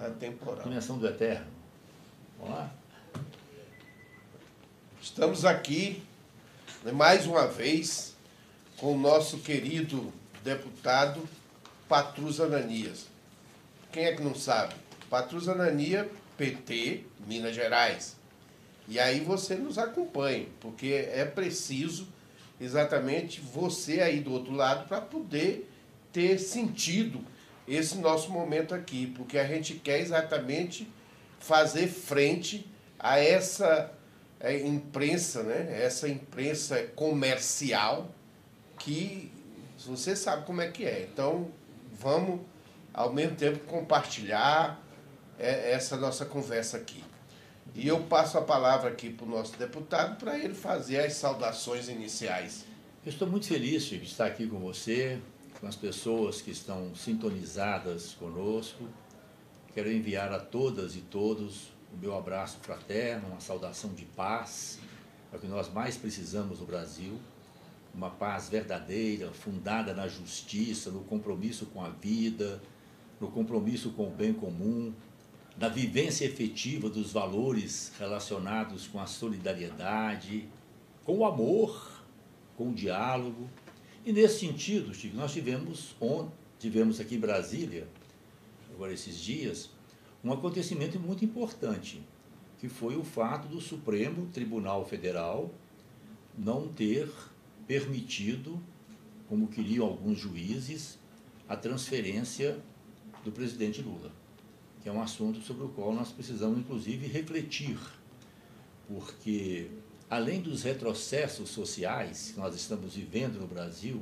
atemporal. Dimensão do eterno. Vamos lá? Estamos aqui, mais uma vez, com o nosso querido deputado Patrus Ananias. Quem é que não sabe? Patrus Ananias, PT, Minas Gerais. E aí você nos acompanha, porque é preciso exatamente você aí do outro lado para poder ter sentido esse nosso momento aqui, porque a gente quer exatamente fazer frente a essa imprensa, né? Essa imprensa comercial que você sabe como é que é. Então, vamos, ao mesmo tempo, compartilhar essa nossa conversa aqui. E eu passo a palavra aqui para o nosso deputado para ele fazer as saudações iniciais. Eu estou muito feliz de estar aqui com você, com as pessoas que estão sintonizadas conosco. Quero enviar a todas e todos o meu abraço fraterno, uma saudação de paz, é o que nós mais precisamos no Brasil, uma paz verdadeira, fundada na justiça, no compromisso com a vida, no compromisso com o bem comum, na vivência efetiva dos valores relacionados com a solidariedade, com o amor, com o diálogo. E nesse sentido, Chico, nós tivemos aqui em Brasília, agora esses dias, um acontecimento muito importante, que foi o fato do Supremo Tribunal Federal não ter permitido, como queriam alguns juízes, a transferência do presidente Lula, que é um assunto sobre o qual nós precisamos, inclusive, refletir, porque, além dos retrocessos sociais que nós estamos vivendo no Brasil,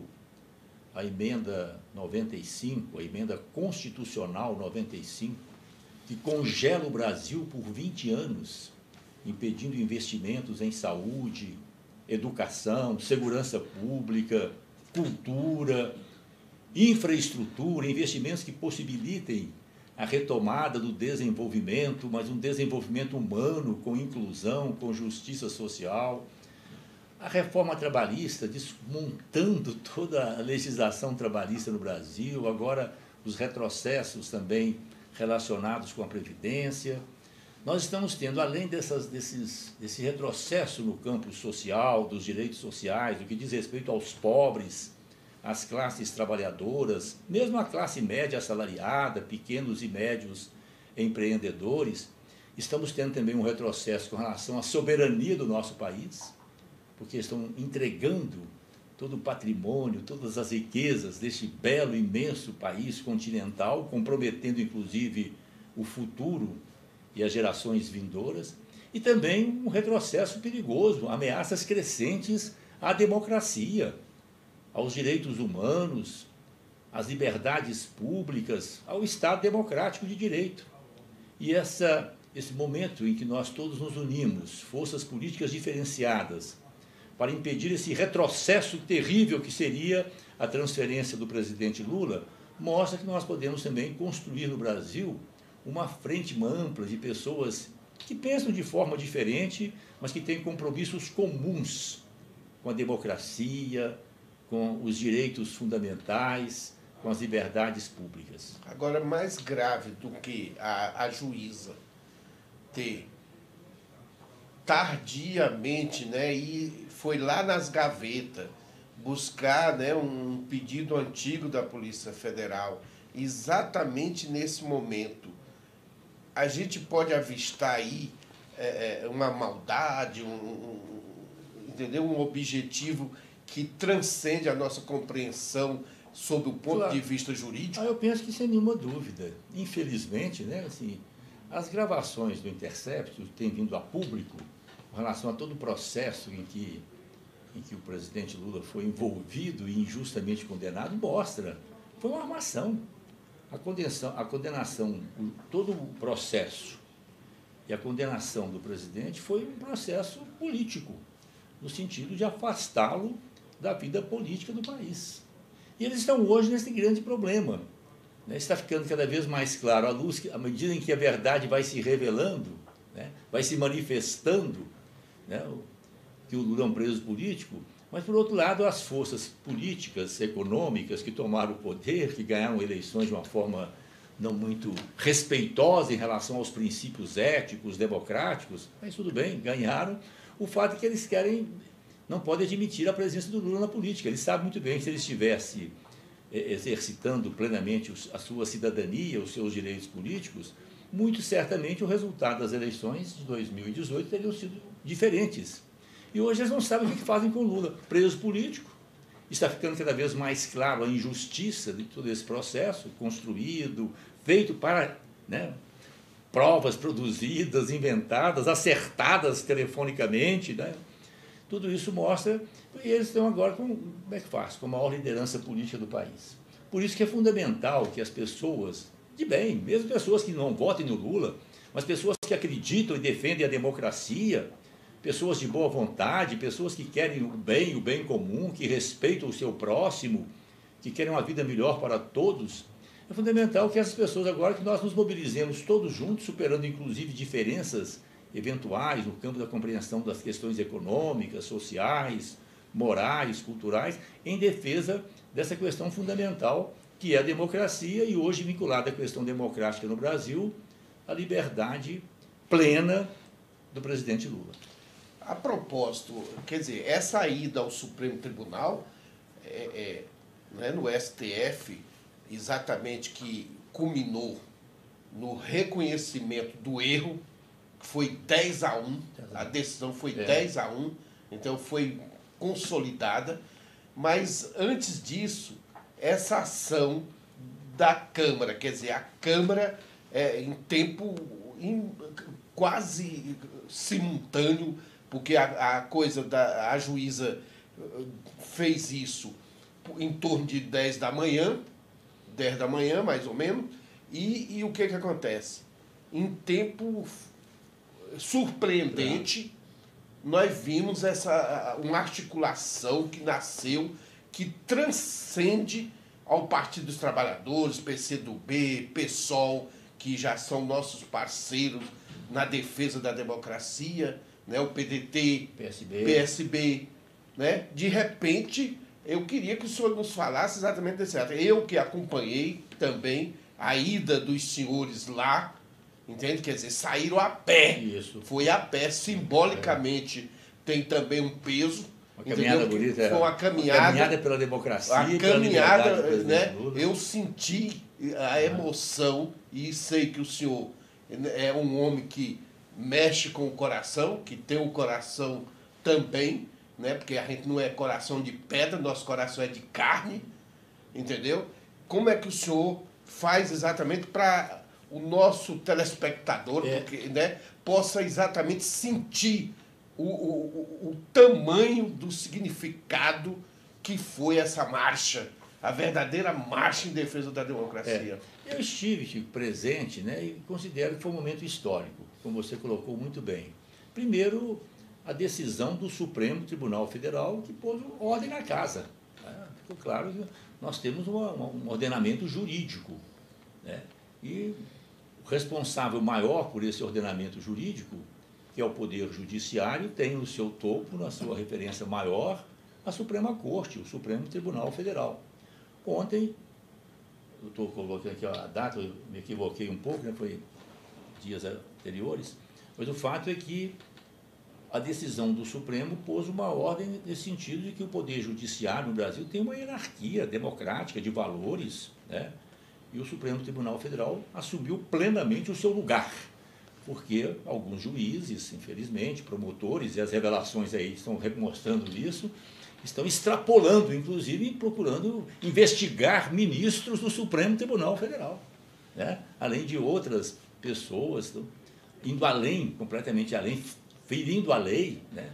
a emenda 95, a emenda constitucional 95, que congela o Brasil por 20 anos, impedindo investimentos em saúde, educação, segurança pública, cultura, infraestrutura, investimentos que possibilitem a retomada do desenvolvimento, mas um desenvolvimento humano, com inclusão, com justiça social. A reforma trabalhista, desmontando toda a legislação trabalhista no Brasil, agora os retrocessos também relacionados com a Previdência. Nós estamos tendo, além desse retrocesso no campo social, dos direitos sociais, do que diz respeito aos pobres, às classes trabalhadoras, mesmo a classe média assalariada, pequenos e médios empreendedores, estamos tendo também um retrocesso com relação à soberania do nosso país, porque estão entregando todo o patrimônio, todas as riquezas deste belo, imenso país continental, comprometendo inclusive o futuro e as gerações vindouras, e também um retrocesso perigoso, ameaças crescentes à democracia, aos direitos humanos, às liberdades públicas, ao Estado democrático de direito. E esse momento em que nós todos nos unimos, forças políticas diferenciadas, para impedir esse retrocesso terrível que seria a transferência do presidente Lula, mostra que nós podemos também construir no Brasil uma frente ampla de pessoas que pensam de forma diferente, mas que têm compromissos comuns com a democracia, com os direitos fundamentais, com as liberdades públicas. Agora, mais grave do que a juíza ter tardiamente, né, e foi lá nas gavetas buscar, né, um pedido antigo da Polícia Federal, exatamente nesse momento, a gente pode avistar aí uma maldade, entendeu? Um objetivo que transcende a nossa compreensão sob o ponto de vista jurídico? Eu penso que sem nenhuma dúvida. Infelizmente, né, assim, as gravações do Intercept têm vindo a público com relação a todo o processo em que o presidente Lula foi envolvido e injustamente condenado, mostra. Foi uma armação. A condenação, todo o processo e a condenação do presidente foi um processo político, no sentido de afastá-lo da vida política do país. E eles estão hoje nesse grande problema. Né? Está ficando cada vez mais claro, à medida em que a verdade vai se revelando, né? Vai se manifestando, né? Que o Lula é um preso político, mas, por outro lado, as forças políticas, econômicas, que tomaram o poder, que ganharam eleições de uma forma não muito respeitosa em relação aos princípios éticos, democráticos, mas tudo bem, ganharam. O fato é que eles não podem admitir a presença do Lula na política. Eles sabem muito bem que se ele estivesse exercitando plenamente a sua cidadania, os seus direitos políticos, muito certamente o resultado das eleições de 2018 teriam sido diferentes. E hoje eles não sabem o que fazem com o Lula. Preso político, está ficando cada vez mais claro a injustiça de todo esse processo, construído, feito para, né, provas produzidas, inventadas, acertadas telefonicamente, né? Tudo isso mostra, e eles estão agora como é que faz? Com a maior liderança política do país. Por isso que é fundamental que as pessoas de bem, mesmo pessoas que não votem no Lula, mas pessoas que acreditam e defendem a democracia, pessoas de boa vontade, pessoas que querem o bem comum, que respeitam o seu próximo, que querem uma vida melhor para todos, é fundamental que essas pessoas agora, que nós nos mobilizemos todos juntos, superando inclusive diferenças eventuais no campo da compreensão das questões econômicas, sociais, morais, culturais, em defesa dessa questão fundamental que é a democracia e hoje vinculada à questão democrática no Brasil, a liberdade plena do presidente Lula. A propósito, quer dizer, essa ida ao Supremo Tribunal, né, no STF, exatamente que culminou no reconhecimento do erro, que foi 10-1, a decisão foi 10-1, então foi consolidada, mas antes disso, essa ação da Câmara, quer dizer, a Câmara em tempo quase simultâneo, porque a juíza fez isso em torno de 10 da manhã mais ou menos, e o que acontece? Em tempo surpreendente, nós vimos uma articulação que nasceu, que transcende ao Partido dos Trabalhadores, PCdoB, PSOL, que já são nossos parceiros na defesa da democracia, né? O PDT, PSB, né? De repente, eu queria que o senhor nos falasse exatamente desse ato. Eu que acompanhei também a ida dos senhores lá, entende? Quer dizer, saíram a pé. Isso. Foi a pé, simbolicamente tem também um peso. Uma caminhada bonita. Foi uma caminhada pela democracia. A caminhada, né? Eu senti a emoção e sei que o senhor é um homem que mexe com o coração, que tem o coração também, né? Porque a gente não é coração de pedra, nosso coração é de carne, entendeu? Como é que o senhor faz exatamente para o nosso telespectador porque, né, possa exatamente sentir o tamanho do significado que foi essa marcha, a verdadeira marcha em defesa da democracia? Eu estive presente, né, e considero que foi um momento histórico, como você colocou muito bem. Primeiro, a decisão do Supremo Tribunal Federal, que pôs ordem na casa. Né? Ficou claro que nós temos um ordenamento jurídico, né? E o responsável maior por esse ordenamento jurídico, que é o Poder Judiciário, tem no seu topo, na sua referência maior, a Suprema Corte, o Supremo Tribunal Federal. Ontem, eu estou colocando aqui a data, eu me equivoquei um pouco, né? Foi dias anteriores, mas o fato é que a decisão do Supremo pôs uma ordem nesse sentido de que o Poder Judiciário no Brasil tem uma hierarquia democrática de valores, né? E o Supremo Tribunal Federal assumiu plenamente o seu lugar, porque alguns juízes, infelizmente, promotores, e as revelações aí estão mostrando isso, estão extrapolando, inclusive procurando investigar ministros do Supremo Tribunal Federal, né? Além de outras pessoas, indo além, completamente além, ferindo a lei, né?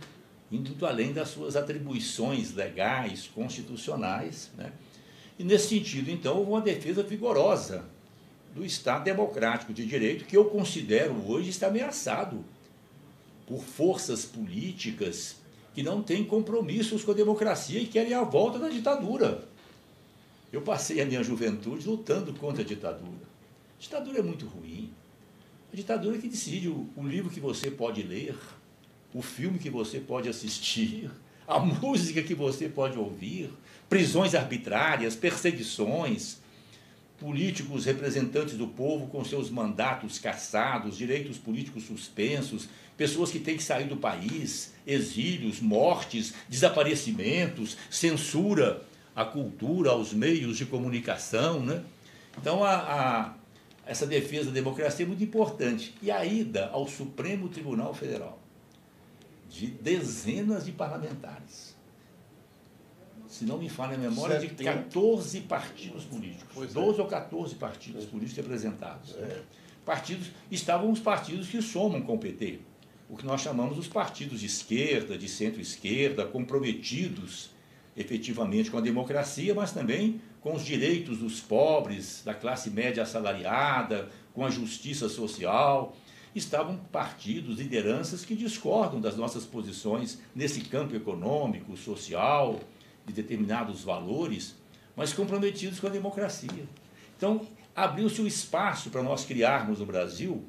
Indo além das suas atribuições legais, constitucionais, né? E nesse sentido, então, houve uma defesa vigorosa do Estado democrático de direito, que eu considero hoje está ameaçado por forças políticas que não têm compromissos com a democracia e querem a volta da ditadura. Eu passei a minha juventude lutando contra a ditadura. A ditadura é muito ruim. A ditadura que decide o livro que você pode ler, o filme que você pode assistir, a música que você pode ouvir, prisões arbitrárias, perseguições, políticos representantes do povo com seus mandatos cassados, direitos políticos suspensos, pessoas que têm que sair do país, exílios, mortes, desaparecimentos, censura à cultura, aos meios de comunicação, né? Então, essa defesa da democracia é muito importante. E a ida ao Supremo Tribunal Federal de dezenas de parlamentares, se não me falha a memória, de 14 partidos políticos, 12 ou 14 partidos políticos representados. Partidos, estavam os partidos que somam com o PT, o que nós chamamos os partidos de esquerda, de centro-esquerda, comprometidos efetivamente com a democracia, mas também com os direitos dos pobres, da classe média assalariada, com a justiça social. Estavam partidos, lideranças que discordam das nossas posições nesse campo econômico, social, de determinados valores, mas comprometidos com a democracia. Então, abriu-se o espaço para nós criarmos no Brasil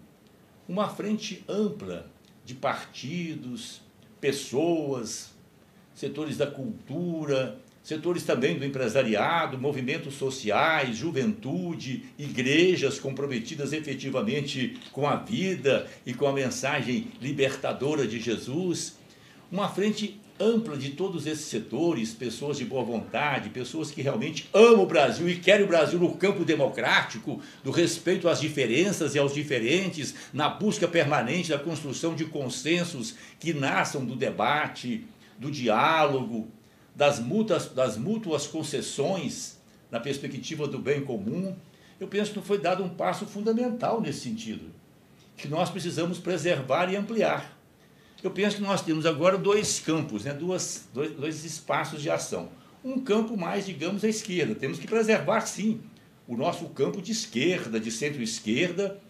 uma frente ampla de partidos, pessoas, setores da cultura, setores também do empresariado, movimentos sociais, juventude, igrejas comprometidas efetivamente com a vida e com a mensagem libertadora de Jesus. Uma frente ampla de todos esses setores, pessoas de boa vontade, pessoas que realmente amam o Brasil e querem o Brasil no campo democrático, do respeito às diferenças e aos diferentes, na busca permanente da construção de consensos que nasçam do debate, do diálogo, das mútuas concessões na perspectiva do bem comum. Eu penso que foi dado um passo fundamental nesse sentido, que nós precisamos preservar e ampliar. Eu penso que nós temos agora dois campos, né, dois espaços de ação. Um campo mais, digamos, à esquerda. Temos que preservar, sim, o nosso campo de esquerda, de centro-esquerda,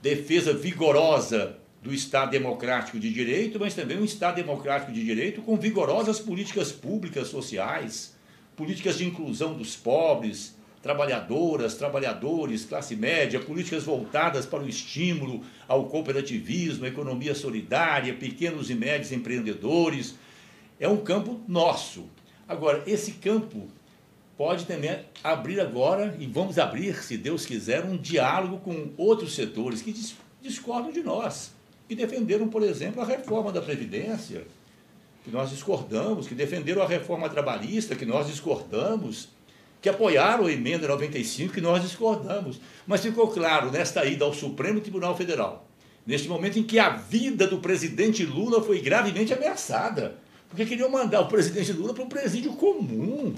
defesa vigorosa do Estado democrático de direito, mas também um Estado democrático de direito com vigorosas políticas públicas sociais, políticas de inclusão dos pobres, trabalhadoras, trabalhadores, classe média, políticas voltadas para o estímulo ao cooperativismo, economia solidária, pequenos e médios empreendedores. É um campo nosso. Agora, esse campo pode também abrir agora, e vamos abrir, se Deus quiser, um diálogo com outros setores que discordam de nós, que defenderam, por exemplo, a reforma da Previdência, que nós discordamos, que defenderam a reforma trabalhista, que nós discordamos, que apoiaram a emenda 95, que nós discordamos. Mas ficou claro, nesta ida ao Supremo Tribunal Federal, neste momento em que a vida do presidente Lula foi gravemente ameaçada, porque queriam mandar o presidente Lula para um presídio comum,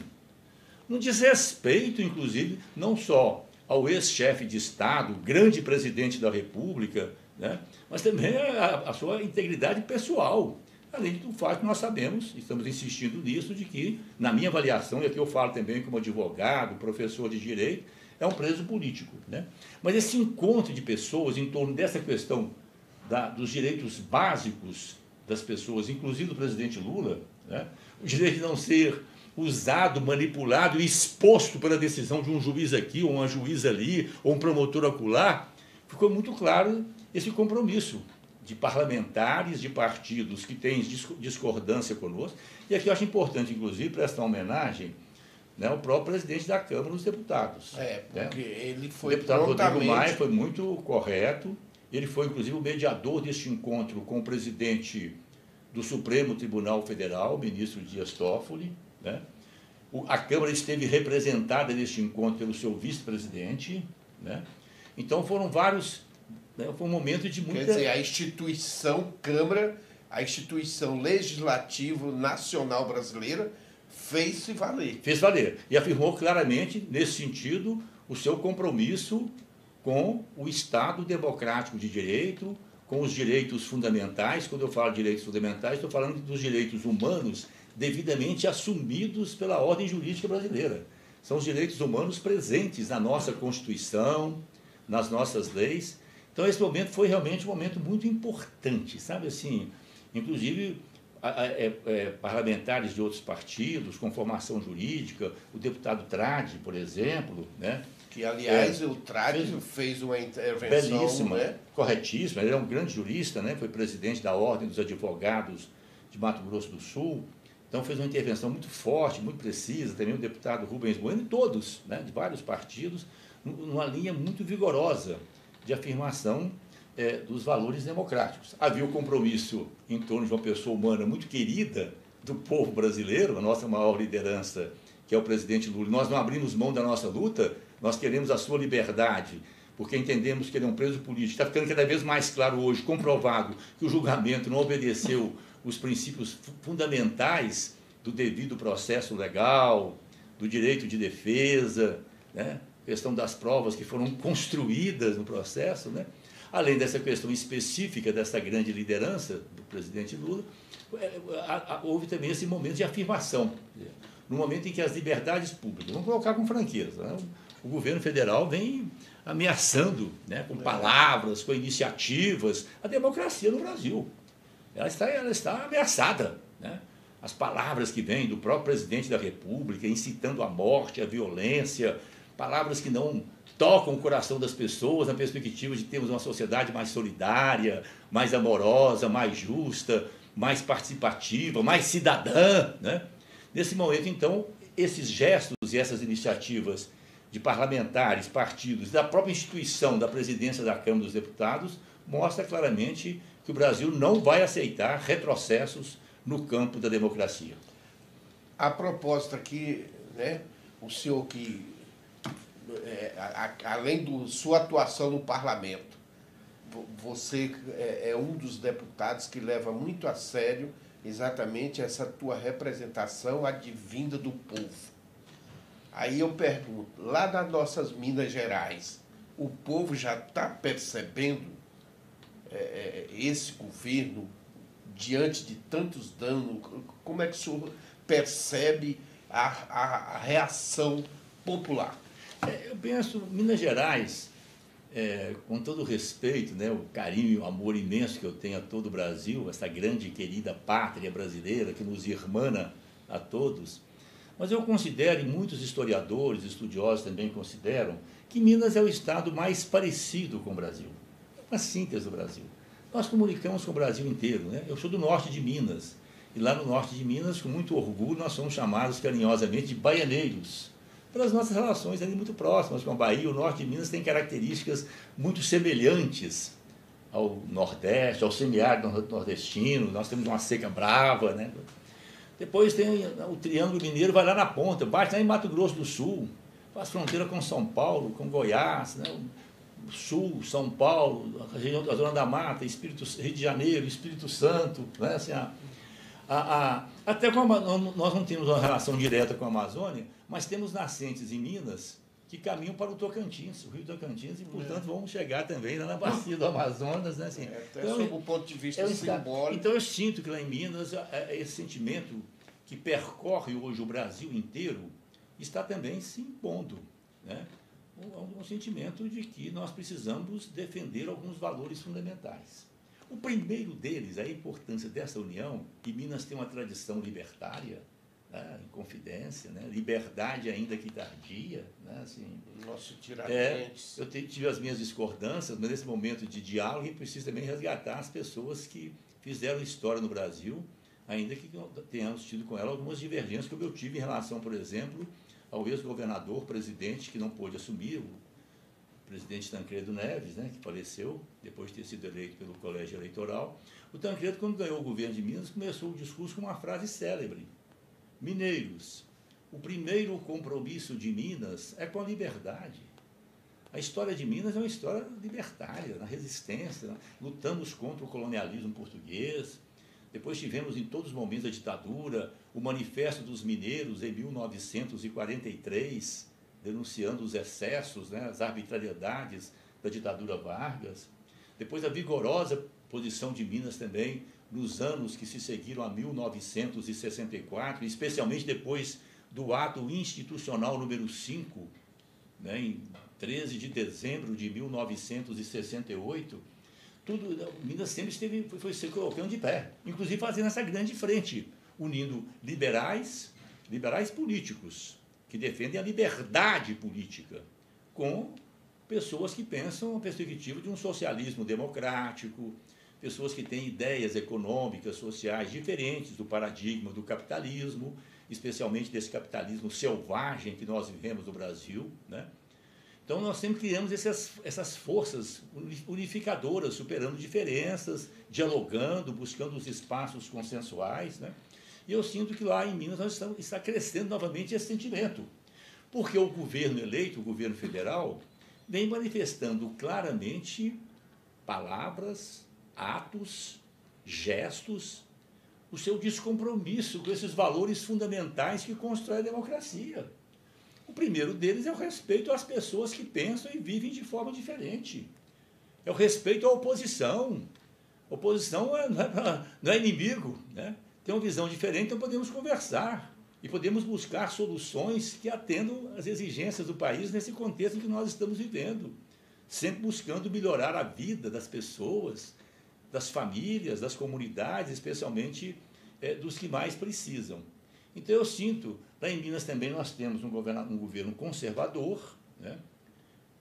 num desrespeito, inclusive, não só ao ex-chefe de Estado, grande presidente da República, né, mas também a sua integridade pessoal. Além do fato que nós sabemos, estamos insistindo nisso, de que, na minha avaliação, e aqui eu falo também como advogado, professor de direito, é um preso político, né? Mas esse encontro de pessoas em torno dessa questão dos direitos básicos das pessoas, inclusive do presidente Lula, né? O direito de não ser usado, manipulado e exposto pela decisão de um juiz aqui, ou uma juíza ali, ou um promotor acolá, ficou muito claro esse compromisso de parlamentares, de partidos que têm discordância conosco. E aqui eu acho importante, inclusive, prestar homenagem, né, ao próprio presidente da Câmara dos Deputados. Porque ele foi o deputado prontamente... Rodrigo Maia foi muito correto, ele foi, inclusive, o mediador deste encontro com o presidente do Supremo Tribunal Federal, o ministro Dias Toffoli, né? A Câmara esteve representada neste encontro pelo seu vice-presidente, né? Então foram vários... Foi um momento de muita... Quer dizer, a instituição Câmara, a instituição legislativa nacional brasileira, fez-se valer. Fez valer. E afirmou claramente, nesse sentido, o seu compromisso com o Estado democrático de direito, com os direitos fundamentais. Quando eu falo de direitos fundamentais, estou falando dos direitos humanos devidamente assumidos pela ordem jurídica brasileira. São os direitos humanos presentes na nossa Constituição, nas nossas leis. Então, esse momento foi realmente um momento muito importante, sabe assim, inclusive parlamentares de outros partidos, com formação jurídica, o deputado Tradi, por exemplo, né? Que, aliás, o Tradi fez uma intervenção... Belíssima, né? Corretíssima, ele é um grande jurista, né? Foi presidente da Ordem dos Advogados de Mato Grosso do Sul, Então fez uma intervenção muito forte, muito precisa, também o deputado Rubens Bueno, e todos, né, de vários partidos, numa linha muito vigorosa de afirmação dos valores democráticos. Havia o compromisso em torno de uma pessoa humana muito querida do povo brasileiro, a nossa maior liderança, que é o presidente Lula. Nós não abrimos mão da nossa luta, nós queremos a sua liberdade, porque entendemos que ele é um preso político. Está ficando cada vez mais claro hoje, comprovado, que o julgamento não obedeceu os princípios fundamentais do devido processo legal, do direito de defesa, né? Questão das provas que foram construídas no processo, né? Além dessa questão específica dessa grande liderança do presidente Lula, houve também esse momento de afirmação, no momento em que as liberdades públicas, vamos colocar com franqueza, né? O governo federal vem ameaçando, né, com palavras, com iniciativas, a democracia no Brasil. Ela está ameaçada, né? As palavras que vêm do próprio presidente da República, incitando a morte, a violência, palavras que não tocam o coração das pessoas na perspectiva de termos uma sociedade mais solidária, mais amorosa, mais justa, mais participativa, mais cidadã, né? Nesse momento, então, esses gestos e essas iniciativas de parlamentares, partidos, da própria instituição da presidência da Câmara dos Deputados, mostra claramente que o Brasil não vai aceitar retrocessos no campo da democracia. A propósito aqui, né, o senhor que, além da sua atuação no parlamento, você é um dos deputados que leva muito a sério exatamente essa tua representação advinda do povo. Aí eu pergunto, lá nas nossas Minas Gerais, o povo já está percebendo esse governo diante de tantos danos? Como é que o senhor percebe a reação popular? Eu penso, Minas Gerais, com todo o respeito, né, o carinho e o amor imenso que eu tenho a todo o Brasil, essa grande e querida pátria brasileira que nos irmana a todos, mas eu considero, e muitos historiadores, estudiosos também consideram, que Minas é o estado mais parecido com o Brasil. É uma síntese do Brasil. Nós comunicamos com o Brasil inteiro, né? Eu sou do norte de Minas, e lá no norte de Minas, com muito orgulho, nós somos chamados carinhosamente de baianeiros, pelas nossas relações ali muito próximas com a Bahia. O norte de Minas tem características muito semelhantes ao Nordeste, ao semiárido nordestino. Nós temos uma seca brava, né? Depois tem o Triângulo Mineiro, vai lá na ponta, bate lá em Mato Grosso do Sul, faz fronteira com São Paulo, com Goiás, né? Sul, São Paulo, a região da Zona da Mata, Rio de Janeiro, Espírito Santo, né? Assim, até nós não temos uma relação direta com a Amazônia, mas temos nascentes em Minas que caminham para o Tocantins, o Rio Tocantins, e, portanto, vamos chegar também lá na bacia do Amazonas, né? Assim, até então, sob o ponto de vista simbólico. Então, eu sinto que lá em Minas, esse sentimento que percorre hoje o Brasil inteiro está também se impondo, né? Um sentimento de que nós precisamos defender alguns valores fundamentais. O primeiro deles é a importância dessa união, e Minas tem uma tradição libertária, né, em Confidência, né, liberdade ainda que tardia, né, assim, nosso Tiradentes. Eu tive as minhas discordâncias, mas nesse momento de diálogo eu preciso também resgatar as pessoas que fizeram história no Brasil, ainda que tenhamos tido com ela algumas divergências, como eu tive em relação, por exemplo, ao ex-governador, presidente, que não pôde assumir, o presidente Tancredo Neves, né, que faleceu depois de ter sido eleito pelo colégio eleitoral. O Tancredo, quando ganhou o governo de Minas, começou o discurso com uma frase célebre: mineiros, o primeiro compromisso de Minas é com a liberdade. A história de Minas é uma história libertária, na resistência, né? Lutamos contra o colonialismo português. Depois tivemos, em todos os momentos da ditadura, o Manifesto dos Mineiros, em 1943, denunciando os excessos, né, as arbitrariedades da ditadura Vargas. Depois a vigorosa posição de Minas também, nos anos que se seguiram a 1964, especialmente depois do ato institucional número 5, né, em 13 de dezembro de 1968, Minas sempre foi se colocando de pé, inclusive fazendo essa grande frente, unindo liberais políticos, que defendem a liberdade política, com pessoas que pensam a perspectiva de um socialismo democrático, pessoas que têm ideias econômicas, sociais diferentes do paradigma do capitalismo, especialmente desse capitalismo selvagem que nós vivemos no Brasil, né? Então nós sempre criamos essas forças unificadoras, superando diferenças, dialogando, buscando os espaços consensuais, né? E eu sinto que lá em Minas está crescendo novamente esse sentimento, porque o governo eleito, o governo federal, vem manifestando claramente palavras, atos, gestos, o seu descompromisso com esses valores fundamentais que constroem a democracia. O primeiro deles é o respeito às pessoas que pensam e vivem de forma diferente. É o respeito à oposição. A oposição não é inimigo, né? Tem uma visão diferente, então podemos conversar e podemos buscar soluções que atendam às exigências do país nesse contexto em que nós estamos vivendo, sempre buscando melhorar a vida das pessoas, das famílias, das comunidades, especialmente dos que mais precisam. Então eu sinto, lá em Minas também nós temos um governo conservador, né?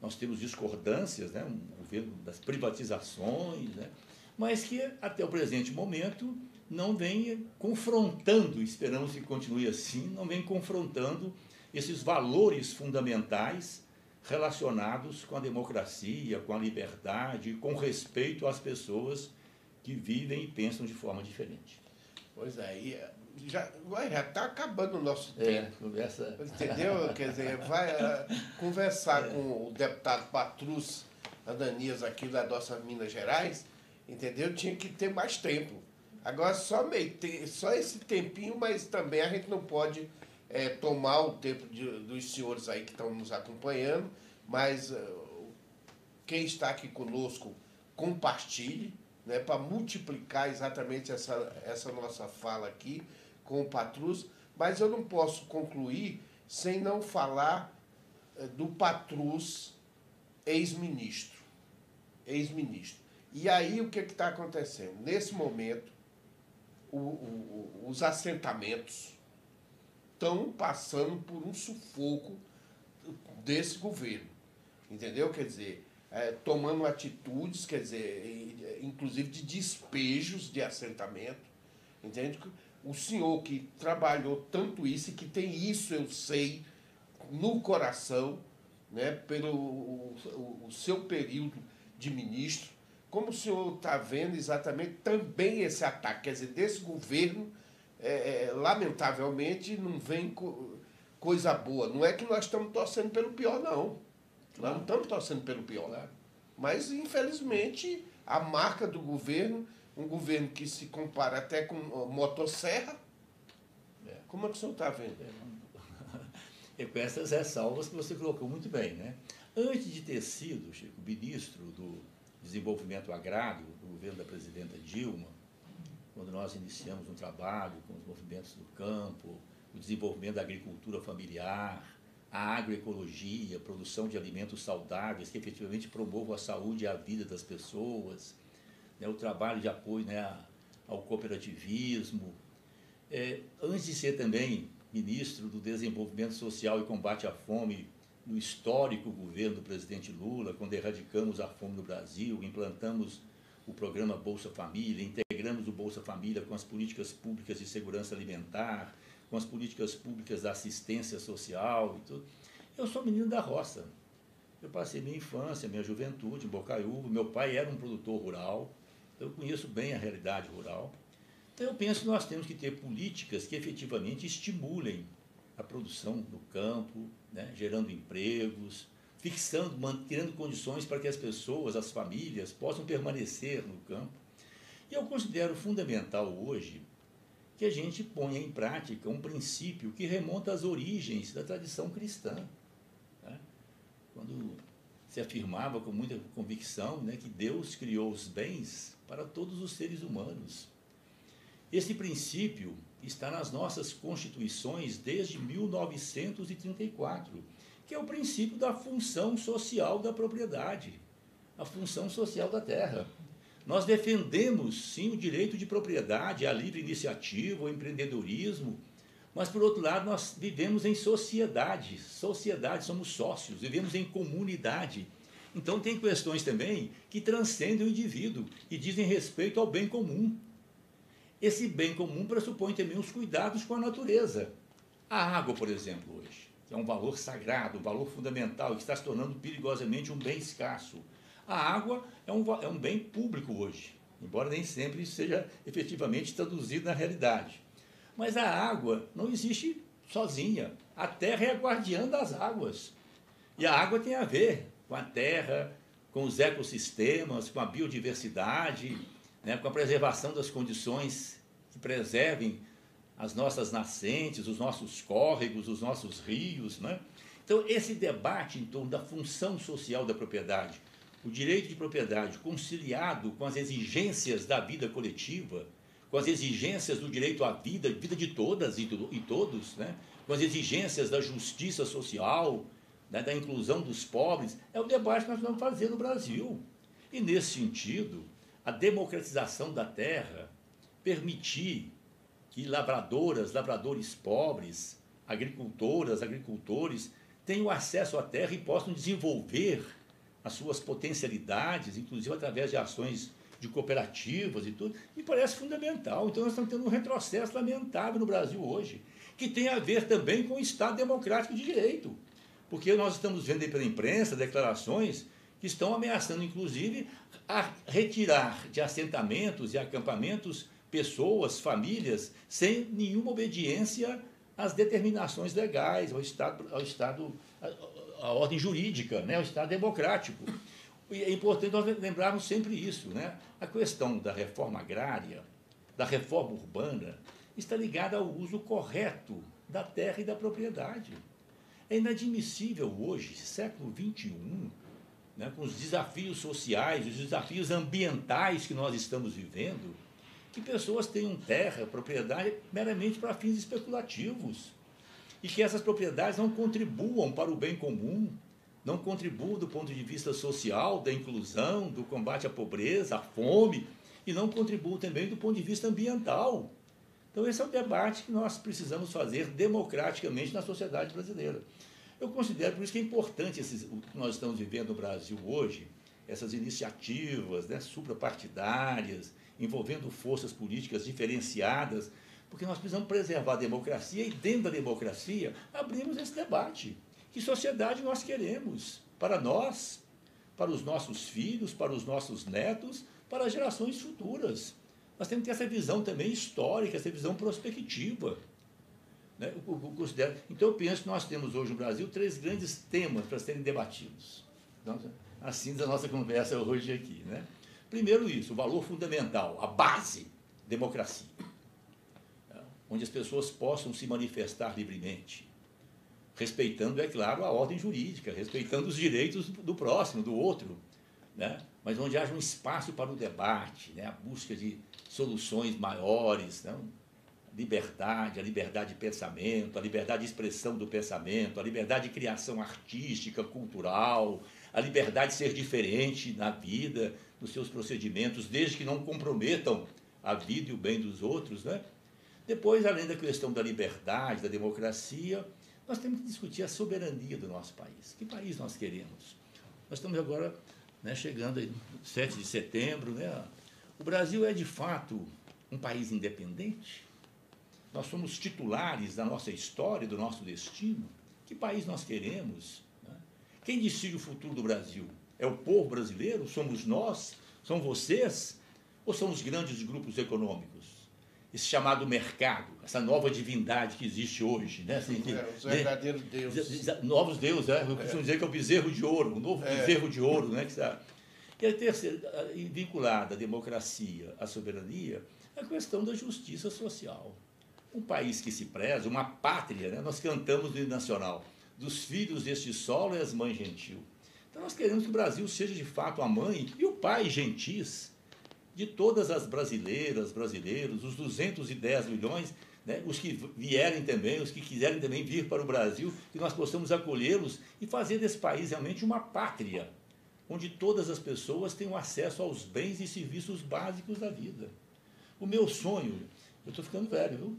Nós temos discordâncias, né? Um governo das privatizações, né? Mas que até o presente momento não vem confrontando, esperamos que continue assim, não vem confrontando esses valores fundamentais relacionados com a democracia, com a liberdade, com respeito às pessoas que vivem e pensam de forma diferente. Pois é, e já está acabando o nosso tempo. Conversa. Entendeu? Quer dizer, vai conversar com o deputado Patrus Ananias aqui da nossa Minas Gerais, entendeu? Tinha que ter mais tempo. Agora só esse tempinho, mas também a gente não pode tomar o tempo dos senhores aí que estão nos acompanhando, mas quem está aqui conosco, compartilhe, né, para multiplicar exatamente essa nossa fala aqui com o Patrus, mas eu não posso concluir sem não falar do Patrus ex-ministro. E aí o que está acontecendo? Nesse momento, os assentamentos estão passando por um sufoco desse governo, entendeu? Quer dizer, tomando atitudes, quer dizer, inclusive de despejos de assentamento, entende? O senhor que trabalhou tanto isso e que tem isso, eu sei, no coração, né, pelo o seu período de ministro, como o senhor está vendo exatamente também esse ataque, quer dizer, desse governo, lamentavelmente, não vem coisa boa. Não é que nós estamos torcendo pelo pior, não. Nós não estamos torcendo pelo pior. Né? Mas, infelizmente, a marca do governo, um governo que se compara até com motosserra, como é que o senhor está vendo? E com essas ressalvas que você colocou muito bem, né? Antes de ter sido, Chico, ministro do Desenvolvimento Agrário do governo da presidenta Dilma, quando nós iniciamos um trabalho com os movimentos do campo, o desenvolvimento da agricultura familiar, a agroecologia, a produção de alimentos saudáveis que efetivamente promovam a saúde e a vida das pessoas, né, o trabalho de apoio, né, ao cooperativismo. Antes de ser também ministro do Desenvolvimento Social e Combate à Fome, no histórico governo do presidente Lula, quando erradicamos a fome no Brasil, implantamos o programa Bolsa Família, integramos o Bolsa Família com as políticas públicas de segurança alimentar, com as políticas públicas da assistência social e tudo. Eu sou menino da roça. Eu passei minha infância, minha juventude em Bocaiúva. Meu pai era um produtor rural, eu conheço bem a realidade rural. Então eu penso que nós temos que ter políticas que efetivamente estimulem a produção no campo, né, gerando empregos, criando condições para que as pessoas, as famílias, possam permanecer no campo. E eu considero fundamental hoje que a gente ponha em prática um princípio que remonta às origens da tradição cristã. Né? Quando se afirmava com muita convicção, né, que Deus criou os bens para todos os seres humanos. Esse princípio está nas nossas constituições desde 1934, que é o princípio da função social da propriedade, a função social da terra. Nós defendemos, sim, o direito de propriedade, a livre iniciativa, o empreendedorismo, mas, por outro lado, nós vivemos em sociedade, somos sócios, vivemos em comunidade. Então tem questões também que transcendem o indivíduo e dizem respeito ao bem comum. Esse bem comum pressupõe também os cuidados com a natureza. A água, por exemplo, hoje, que é um valor sagrado, um valor fundamental, que está se tornando perigosamente um bem escasso. A água é um bem público hoje, embora nem sempre isso seja efetivamente traduzido na realidade. Mas a água não existe sozinha. A terra é a guardiã das águas. E a água tem a ver com a terra, com os ecossistemas, com a biodiversidade, né, com a preservação das condições que preservem as nossas nascentes, os nossos córregos, os nossos rios. Né? Então, esse debate em torno da função social da propriedade, o direito de propriedade conciliado com as exigências da vida coletiva, com as exigências do direito à vida, vida de todas e todos, né? Com as exigências da justiça social, né? Da inclusão dos pobres, é o debate que nós vamos fazer no Brasil. E, nesse sentido, a democratização da terra, permitir que lavradores pobres, agricultoras, agricultores, tenham acesso à terra e possam desenvolver as suas potencialidades, inclusive através de ações de cooperativas e tudo, me parece fundamental. Então nós estamos tendo um retrocesso lamentável no Brasil hoje, que tem a ver também com o Estado democrático de direito. Porque nós estamos vendo aí pela imprensa declarações que estão ameaçando, inclusive, a retirar de assentamentos e acampamentos pessoas, famílias, sem nenhuma obediência às determinações legais, à ordem jurídica, né, ao Estado democrático. E é importante nós lembrarmos sempre isso, né? A questão da reforma agrária, da reforma urbana, está ligada ao uso correto da terra e da propriedade. É inadmissível hoje, século XXI, né, com os desafios sociais, os desafios ambientais que nós estamos vivendo, que pessoas tenham terra, propriedade, meramente para fins especulativos. E que essas propriedades não contribuam para o bem comum, não contribuam do ponto de vista social, da inclusão, do combate à pobreza, à fome, e não contribuam também do ponto de vista ambiental. Então esse é o debate que nós precisamos fazer democraticamente na sociedade brasileira. Eu considero, por isso que é importante o que nós estamos vivendo no Brasil hoje, essas iniciativas, né, suprapartidárias, envolvendo forças políticas diferenciadas, porque nós precisamos preservar a democracia e, dentro da democracia, abrimos esse debate. Que sociedade nós queremos para nós, para os nossos filhos, para os nossos netos, para as gerações futuras. Nós temos que ter essa visão também histórica, essa visão prospectiva. Né? Então, eu penso que nós temos hoje no Brasil 3 grandes temas para serem debatidos. Então, assim, da nossa conversa hoje aqui. Né? Primeiro isso, o valor fundamental, a base, democracia. Onde as pessoas possam se manifestar livremente, respeitando, é claro, a ordem jurídica, respeitando os direitos do próximo, do outro, né? Mas onde haja um espaço para o debate, né? A busca de soluções maiores, né? A liberdade de pensamento, a liberdade de expressão do pensamento, a liberdade de criação artística, cultural, a liberdade de ser diferente na vida, nos seus procedimentos, desde que não comprometam a vida e o bem dos outros, né? Depois, além da questão da liberdade, da democracia, nós temos que discutir a soberania do nosso país. Que país nós queremos? Nós estamos agora, né, chegando aí, 7 de setembro. Né? O Brasil é, de fato, um país independente? Nós somos titulares da nossa história, do nosso destino? Que país nós queremos? Né? Quem decide o futuro do Brasil? É o povo brasileiro? Somos nós? São vocês? Ou são os grandes grupos econômicos? Esse chamado mercado, essa nova divindade que existe hoje. Né? Assim, os verdadeiros deuses. Novos deuses, eu costumo dizer que é o bezerro de ouro, o novo bezerro de ouro. Né? E a terceira, vinculada à democracia, à soberania, é a questão da justiça social. Um país que se preza, uma pátria, né? Nós cantamos no hino nacional, dos filhos deste solo e as mães gentil. Então nós queremos que o Brasil seja de fato a mãe e o pai gentis de todas as brasileiras, brasileiros, os 210 milhões, né, os que vierem também, os que quiserem também vir para o Brasil, que nós possamos acolhê-los e fazer desse país realmente uma pátria, onde todas as pessoas tenham acesso aos bens e serviços básicos da vida. O meu sonho, Eu estou ficando velho, viu?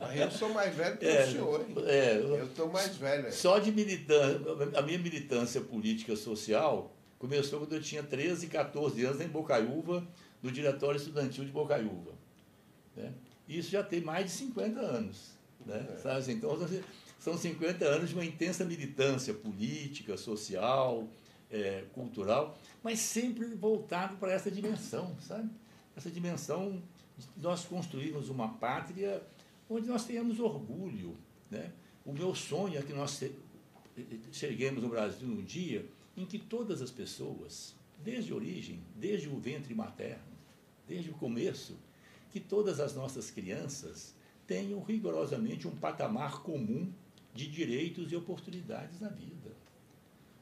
Mas eu sou mais velho que o senhor, hein? Eu estou mais velho. Só de militância, a minha militância política social começou quando eu tinha 13, 14 anos em Bocaiúva, no Diretório Estudantil de Bocaiúva. Né? Isso já tem mais de 50 anos. Né? Sabe assim? Então, são 50 anos de uma intensa militância política, social, cultural, mas sempre voltado para essa dimensão, sabe? Essa dimensão de nós construirmos uma pátria onde nós tenhamos orgulho. Né? O meu sonho é que nós cheguemos no Brasil num dia em que todas as pessoas, desde a origem, desde o ventre materno, desde o começo, que todas as nossas crianças tenham rigorosamente um patamar comum de direitos e oportunidades na vida.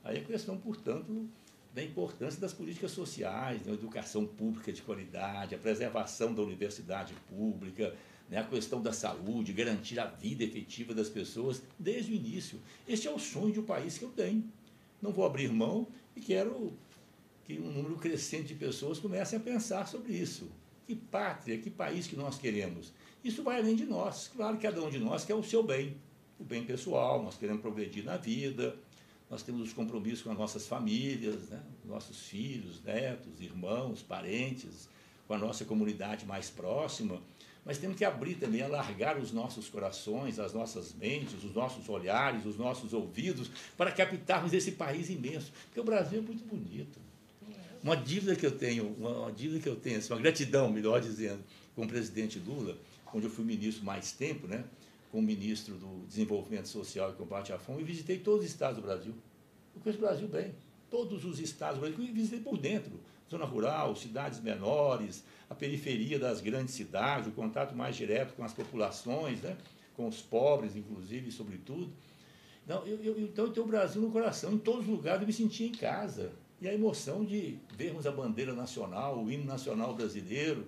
Aí a questão, portanto, da importância das políticas sociais, da educação pública de qualidade, a preservação da universidade pública, né, a questão da saúde, garantir a vida efetiva das pessoas desde o início. Este é o sonho de um país que eu tenho. Não vou abrir mão e quero que um número crescente de pessoas comecem a pensar sobre isso. Que pátria, que país que nós queremos? Isso vai além de nós. Claro que cada um de nós quer o seu bem, o bem pessoal, nós queremos progredir na vida, nós temos os compromissos com as nossas famílias, né? Nossos filhos, netos, irmãos, parentes, com a nossa comunidade mais próxima, mas temos que abrir também, alargar os nossos corações, as nossas mentes, os nossos olhares, os nossos ouvidos, para captarmos esse país imenso, porque o Brasil é muito bonito. Uma dívida que eu tenho, assim, uma gratidão, melhor dizendo, com o presidente Lula, onde eu fui ministro mais tempo, né? Como ministro do Desenvolvimento Social e Combate à Fome, e visitei todos os estados do Brasil. Eu conheço o Brasil bem, todos os estados do Brasil, e visitei por dentro, zona rural, cidades menores, a periferia das grandes cidades, o contato mais direto com as populações, né? Com os pobres, inclusive, sobretudo. Então, eu tenho o Brasil no coração, em todos os lugares eu me sentia em casa. E a emoção de vermos a bandeira nacional, o hino nacional brasileiro.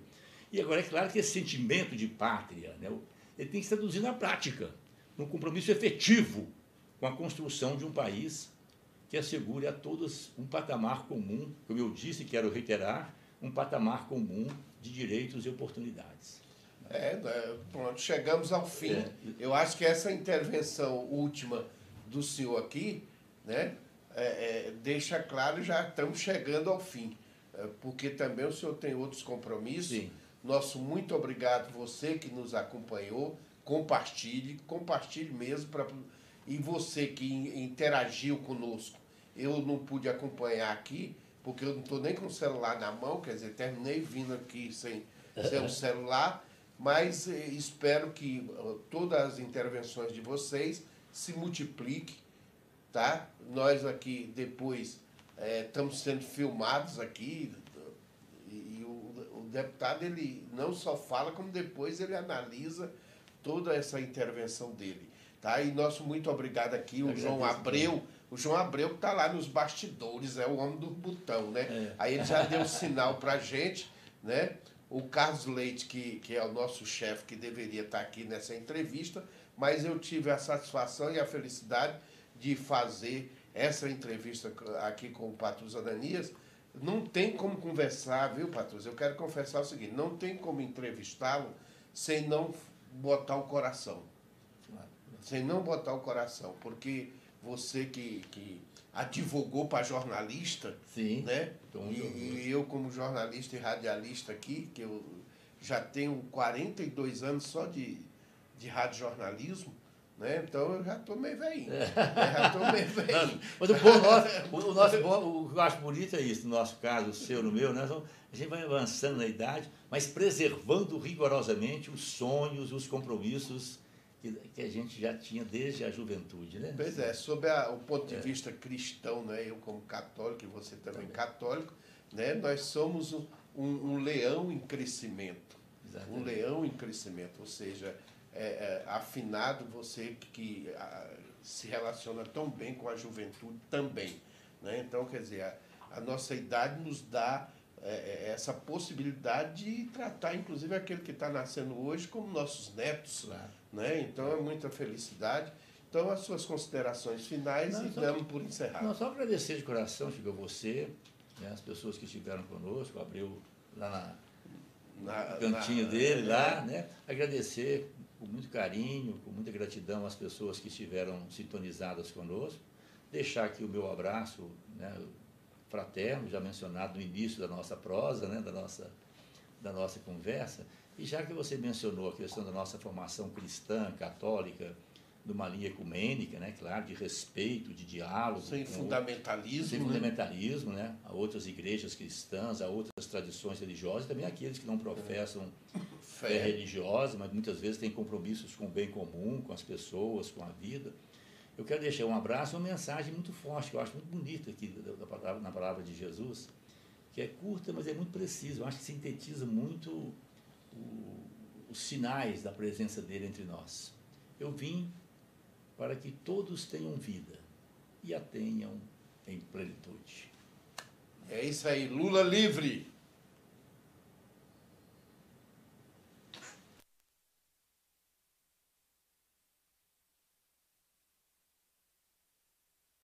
E agora, é claro que esse sentimento de pátria, né? Ele tem que se traduzir na prática, num compromisso efetivo com a construção de um país que assegure a todos um patamar comum, como eu disse e quero reiterar, um patamar comum de direitos e oportunidades. Pronto, chegamos ao fim. Eu acho que essa intervenção última do senhor aqui, né, deixa claro, já estamos chegando ao fim, porque também o senhor tem outros compromissos. Sim. Nosso muito obrigado, você que nos acompanhou, compartilhe mesmo, e você que interagiu conosco. Eu não pude acompanhar aqui, porque eu não estou nem com o celular na mão, quer dizer, terminei vindo aqui sem o celular, mas espero que todas as intervenções de vocês se multipliquem, tá? Nós aqui depois estamos sendo filmados aqui, e o deputado, ele não só fala, como depois ele analisa toda essa intervenção dele. Tá? E nosso muito obrigado aqui, o João Abreu. O João Abreu que está lá nos bastidores, é o homem do botão, né? Aí ele já deu sinal para a gente, né? O Carlos Leite, que é o nosso chefe, que deveria estar aqui nessa entrevista, mas eu tive a satisfação e a felicidade de fazer essa entrevista aqui com o Patrus Ananias. Não tem como conversar, viu, Patrus? Eu quero confessar o seguinte, não tem como entrevistá-lo sem não botar o coração. Sem não botar o coração, porque você que advogou para jornalista, sim, né? E eu como jornalista e radialista aqui, que eu já tenho 42 anos só de radiojornalismo, né? Então eu já estou meio velhinho. Mas o que eu acho bonito é isso, no nosso caso, o seu, no meu, né? A gente vai avançando na idade, mas preservando rigorosamente os sonhos, os compromissos que a gente já tinha desde a juventude, né? Pois é, sob o ponto de vista cristão, né? Eu como católico e você também católico, né? Nós somos um leão em crescimento. Exatamente. Um leão em crescimento, ou seja, afinado, você que se relaciona tão bem com a juventude também, né? Então, quer dizer, a nossa idade nos dá essa possibilidade de tratar, inclusive, aquele que está nascendo hoje como nossos netos, claro, né? Então, é muita felicidade. Então, as suas considerações finais e damos por encerrado. Não, só agradecer de coração, Chico, a você, né, as pessoas que estiveram conosco, Abreu lá no cantinho dele lá, né? Agradecer com muito carinho, com muita gratidão às pessoas que estiveram sintonizadas conosco, deixar aqui o meu abraço, né, fraterno, já mencionado no início da nossa prosa, né, da nossa conversa, e já que você mencionou a questão da nossa formação cristã, católica, numa linha ecumênica, né, claro, de respeito, de diálogo. Sem fundamentalismo. Sem fundamentalismo, né, a outras igrejas cristãs, a outras tradições religiosas, e também aqueles que não professam fé religiosa, mas muitas vezes têm compromissos com o bem comum, com as pessoas, com a vida. Eu quero deixar um abraço e uma mensagem muito forte, que eu acho muito bonita aqui na palavra de Jesus, que é curta, mas é muito precisa. Eu acho que sintetiza muito os sinais da presença dele entre nós. Eu vim para que todos tenham vida e a tenham em plenitude. É isso aí, Lula livre!